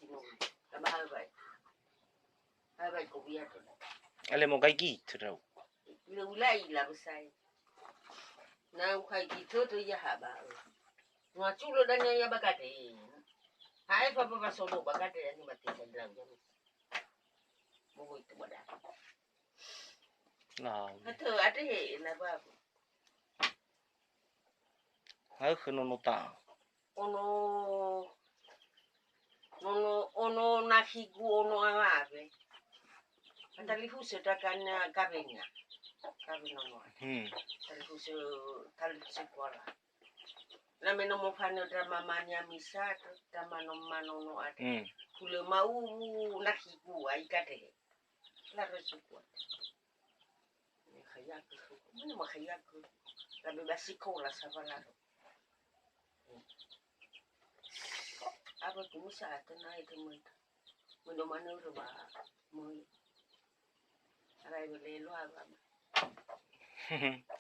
sino. Mahal ba? Hai ko biya to. Ale mo kay gitu daw. Ulai la besai. Na kai gitu to ya haba. Nga chulo dan ya bakate. Hai papa solo bakate ni mati sendang. Mo itu bada. Nah. Ate ate na ba. Hai khono ta. Ono nahigu ono ave. Talifu sedakana kabenya. Kabino no. Talifu kuala. Na meno mo fano drama mania misa drama no mano no ate. Kule mau nahigu ai kate. La resukwa. Ni khayaku. Mano ma khayaku. La bebasiko la savalaro. Apa tu musa atana itu muda. Muda mana ruba mui. Arai boleh lu apa?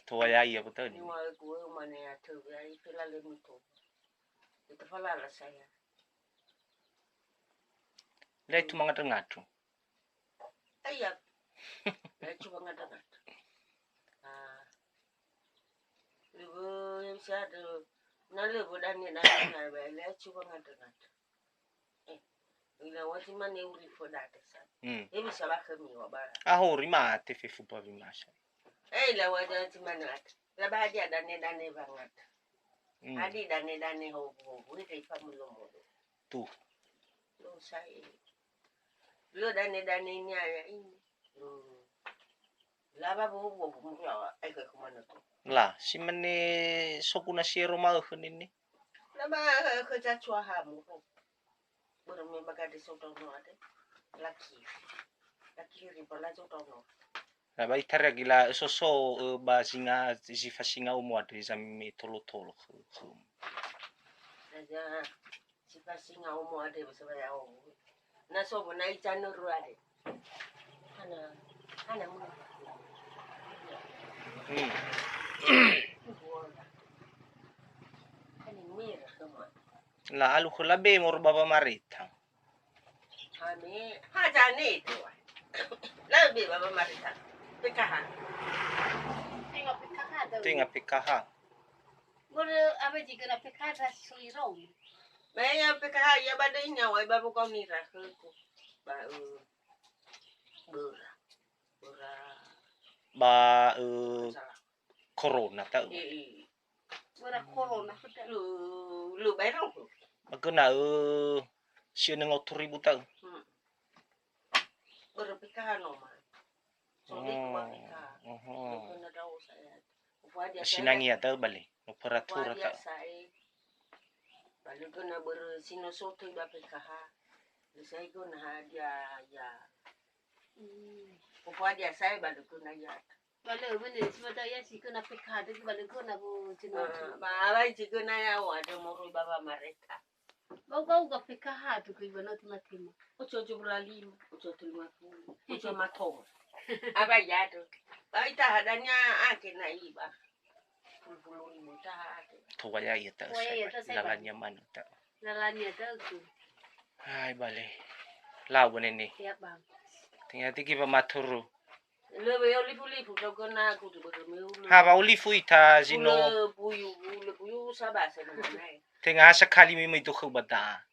Tua ya iya betul. Ni wal gue mana ya tu ya itu lalu itu. Itu fala lah saya. Lai tu mangat ngatu. Ayah. Lai cuba ngadat. Ah. Lu yang siapa? Nalu budan ni nalu lai cuba ngadat. Ila wati mane uri fodate sa. Ebi sala kami wabara. Ahori mate fe fu pa vimasha. La wati mane at. La bahadi dane bangat. Adi dane ho ite famulo mo. Tu. Lo sai. Lo dane nya ya ini. La ba bo mo ai ka kumana to. La, si mane sokuna siero ma ini. La ba ka cha chwa ha mo. Boro me bagade soto no ate. Laki ribola soto no. Na ba itara gila so ba singa sifa singa umo ade zami tolo. Aja sifa singa umo ade besaba ya o. Na so bona itano ru ade. Ana mo. Ani mira kama. La alu khulabe mor baba marita. Hame haja ne to. La be baba marita. Pekaha. Tinga pekaha. Boro apa jika na pekaha ta suiro. Baya pekaha ya bada nya wai baba ko ni ra ko. Ba Ba corona ta. Bora corona kita. Lu bayar ko. Magana siya ng 8,000 ta. Boro pekaha no ma. So di ko ba pekaha. Ko na daw saya. Sinangi ata bali. Operatura ta. Bali ko na boro sinosoto ba pekaha. Saya ko na hadia ya. Upadia saya bali ko na ya. Bale bene sibata ya sikuna pekaha de bale ko na bo jino. Ba ba jikuna ya wa de moro baba mareka. Bau ga pekaha tu ko ibana timatima. Ucho jubrali, ucho tulmatu, ucho mato. Aba yato. Ba ita hadanya ake na iba. Pulpuluri muta ake. Tuwa ya ita. Lalanya man ta. Lalanya ta ku. Ay bali. Lawo nini. Ya bang. Tinggal tiki pa maturu. Lebe olifu to kona ku to bero. Ha ba olifu ita zino. Buyu sabasa no nai. Tinggal sekali mi itu khubata.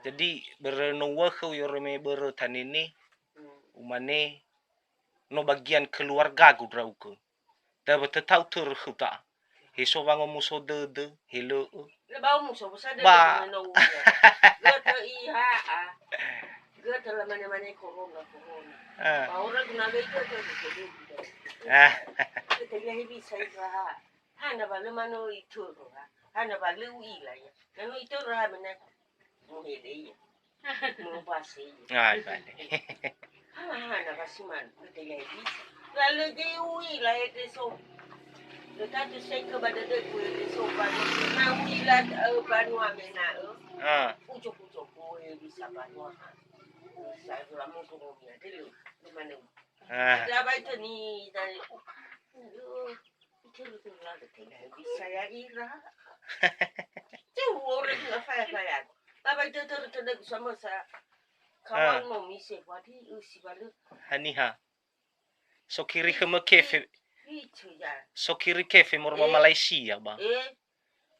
Jadi bernuwa khu yorme bero tanini. Umane no bagian keluarga ku drauku. Dapat tahu tur khuta. Heso bango muso de hello. Ba muso sa de no. Gata iha a. Gata la mane corona. Ahora kuna beito to. Te ya hivi sai ha. Hana bale mano ituro ha. Hana bale uila ya. Nano ituro ha mena. Mo hede ya. Mo pase. Ay bale. Hana basiman te ya hivi. Lalu de uila ete so. Dekat saya ke badan dia kuih sopan. Nah uila banu amena. Ucok kuih bisa banu. Saya lama tu dia dulu di mana. Dia baik ni dari. Itu lah dekat bisa ya ira. Tu orang nak faya. Bapak itu sama saya. kawan mo mise wadi usi balu Hani ha. So kiri kema kefe. itu ya So kiri kefe morma Malaysia ba.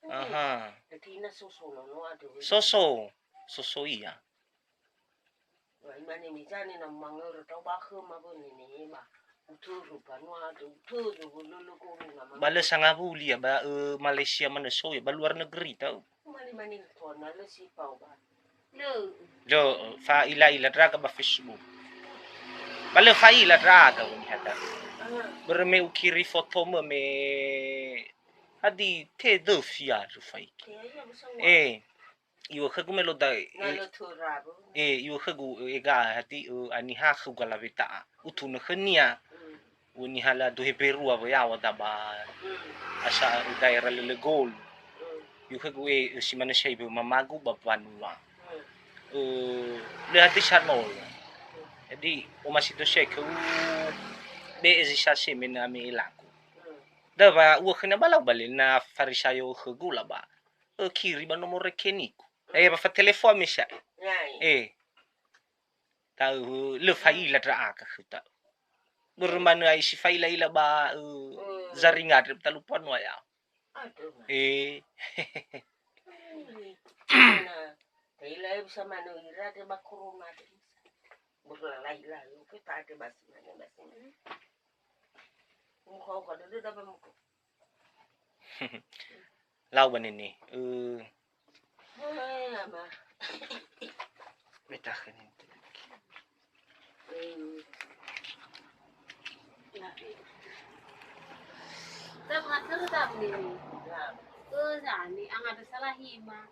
Aha. tina soso no ado Soso iya. wa imani mizani na mangoro to ba khoma bo ni ba uturu ba no ado uturu lulu ko na Bala sanga huli ya ba Malaysia mana so ya ba luar negeri tau. mani to na le si pau ba Jo fa ila draga ba Facebook. Bala fa ila draga wani hata. Berme ukiri foto me hadi te do fia ru fai. Iwa khagu melo da iwa khagu ega hati ani ha khagu la beta utu na khania uni hala do he perua ba ya wada ba asa daerah le gol iwa khagu si mana shai be mamagu ba panua le hati sanol jadi o masito shai ku be ezisa se mena me laku da ba uwa khana bala bale na farisayo khagu la ba kiri ba nomor rekeniku ba fa telefon misha tahu le faila tra aka khuta bermana ai si faila ila ba zaringat talupan wa ya faila bisa manu ira de ba corona de burla laila yo ke ta de bas kau kada de da ba mu lau ban ini ama beta khanin Dapat tetap nih. Ni ang ada salah hima.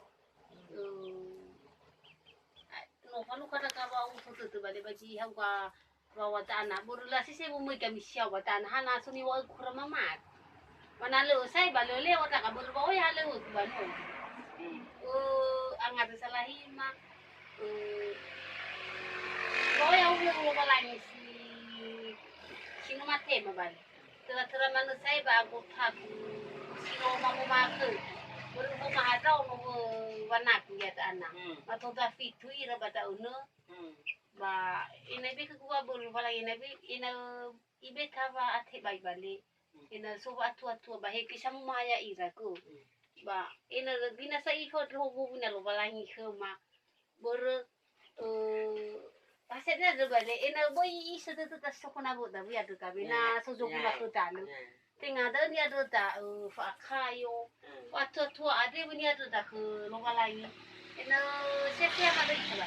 No kalau kada kawa foto tu balik baji hawa bawa tanah. Borula sih saya mau kami siapa tanah hana suni wa kurang mamat. Mana lu saya balik lewat tak kabur bawa ya lewat banu. Ang ada salah hima. Bawa ya ulang lagi sino mate mabalik. Tera mana saya bagus aku sino mamu makan baru mahadau no wanak lihat anak atau dah fitu ira bata uno ba ina be kuwa bolu bala ina be ina ibe kava ate bai bali ina so atu ba he kisamu maya ira ko ba ina bina sa iko ro buna lo bala ngi khoma baru Pasal ada balik, ina boy isa tu tas sokona buat dah biar tu kami na sojok nak tu talu. Tengah dah ni ada tak fakayo, waktu tua ada punya ada tak lokal lagi. Ina siapa ada ikut.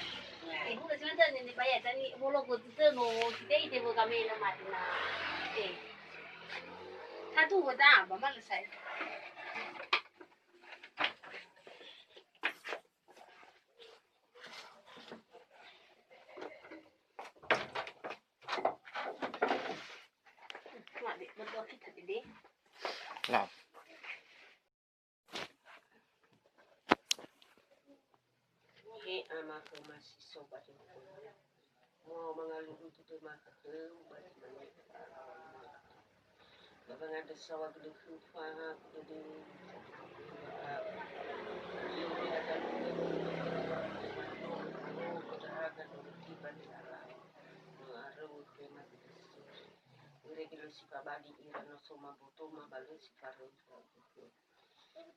Hulu sebentar ni bayar tadi mulu kau tu no kita itu bukan kami na mati na. Satu buat apa malas saya. Nah. Ama ko masih sobat mau mengalu itu maka balik Babang ada sawah gede fufa gede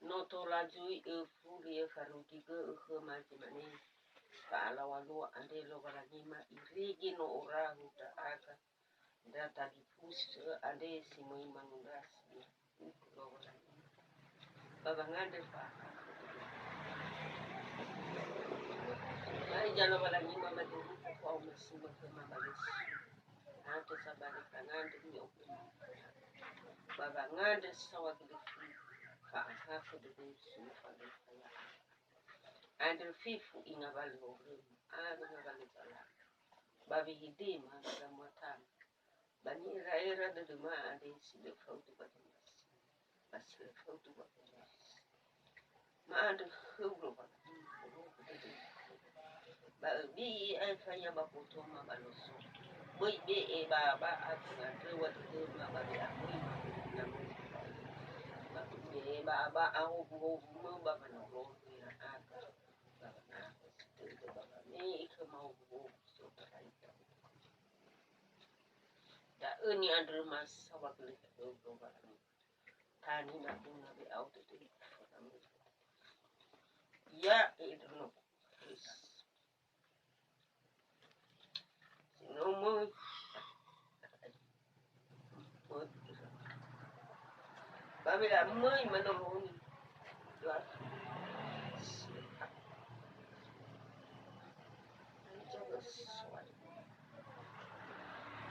no to lajui fuli faruti ke mani kala walu ande lo balani ma irigi no ora huta aga data di pus ande simoi mangundas lo balani babangande pa ai jalo balani mama di ko masuma ke mabalis ate sabali kanande ni okuma babangande sawa de hafu de sufa de and fifu inabali obremu inabali bala babi hidima da mwatama bani era de ma ade si de fautu ba bas fautu ba ma ande hublo ba bi ai fanya ba kutoma baloso boy be e ba atu ande watu ma ba ya ba au bu ba na ro aka Ini mau saudara itu. Da ini ada masalah beli itu barang. Tani nak nabi auto itu. Ya itu no. Nomor Babi dah mai menolong.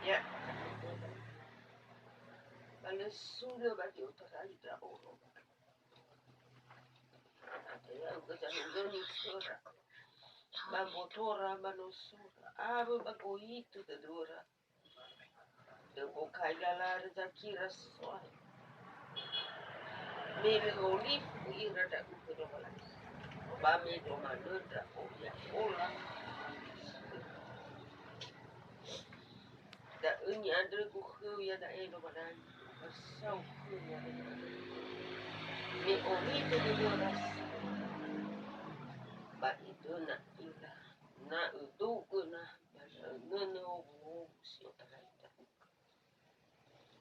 Ya. Kalau sudah bagi utara tidak orang. Ada yang kejangan ni sura. Babotora banosura. Bago itu tadura. Debo kailalar zakira soal. Mele olif ira da ukudola. Bame do manudra oya ola. Da unya andre ku ya da eno badan. Asau ku ya da. Me olif de dora. Ba itu na ila. Na udu na. Nono si otaraita.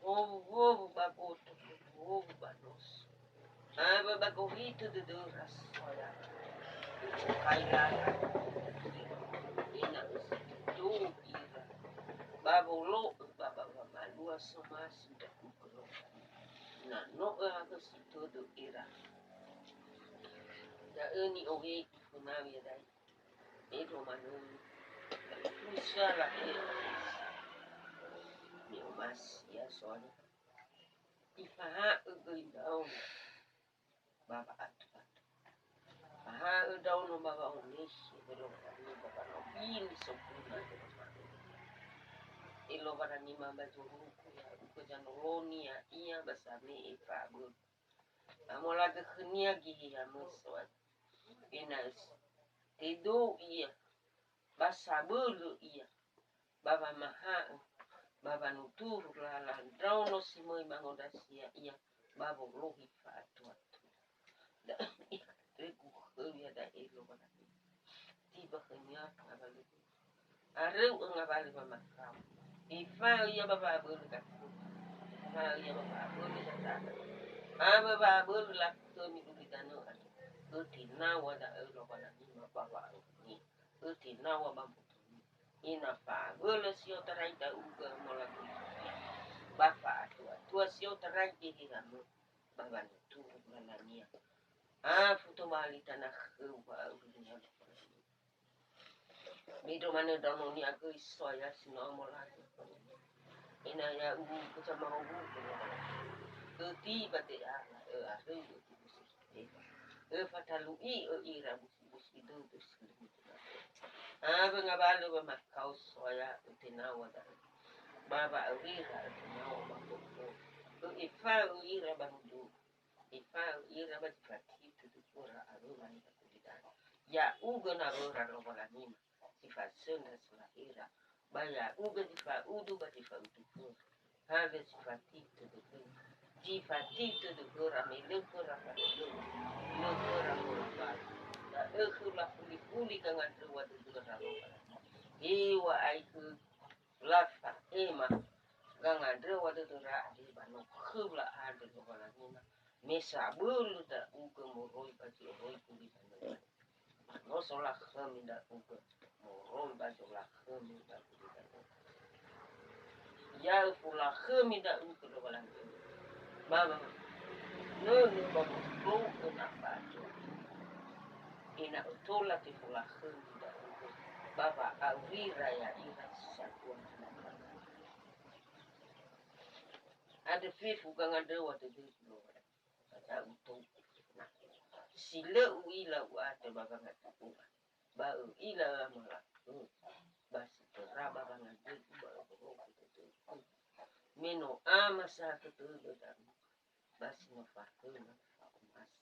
Ovo baboto. Ovo banos. Bagohito de duras. Kailala. Ina do ira. Babolo baba malua somas da ukro. Na no aga si todo ira. Da eni oge funawi dai. Edo manuni. Usala mi mas ya soalnya. Ifaha ugoidao. Baba atu. Daw no baba onis belum kami baba no ini sempurna ilo pada ni mama juruku ya uko janoloni ya iya basame ifa bud amola de khnia gi ya muswa inas tedo iya basabulu iya baba maha baba nutur la daw no simoi mangodasia iya babo lohi fa atu ya da ilo pada tiba kenya ngabali areu ngabali mama kau ifa ya baba bulu kat ifa ya baba bulu kat baba bulu lak to mi dano utina wada ilo pada ni baba ni utina wa bambu ina pa bulu sio taraita uga mola bapa tua sio taraita hiramu baba tu nania foto bali tanah urunya Mido mana dano ni aku isoya sino mola ina ya ubu kucama ubu tiba te fatalu ira busi do busi ngabalo ba makau soya tinawa da baba ira tinawa ba ifa ira bandu ifa ira ba fati tu pura aruma ni kudidana ya ugo na ora roba nima sifa senda ira baya ugo difa udu ba difa udu hale sifa titu de difa titu de pura me le pura ba lo pura ba da la puli kang andro wa de roba iwa aiku lafa ema kang andro wa de ra di bano khula ade roba nima mesa bulu da ugo moroi ba di roi puli bano no sola khaminda ugo moroi ba sola khaminda ya pula khaminda ugo roba nima baba no baba ko na ba ina utola te pula khaminda ugo baba awira ya ira sakwa ada fifu kang ada waktu itu ada utuh sila uila wate baba ngatu ba uila malah bas teraba banget meno ama sa ketudo dan bas no fakuna mas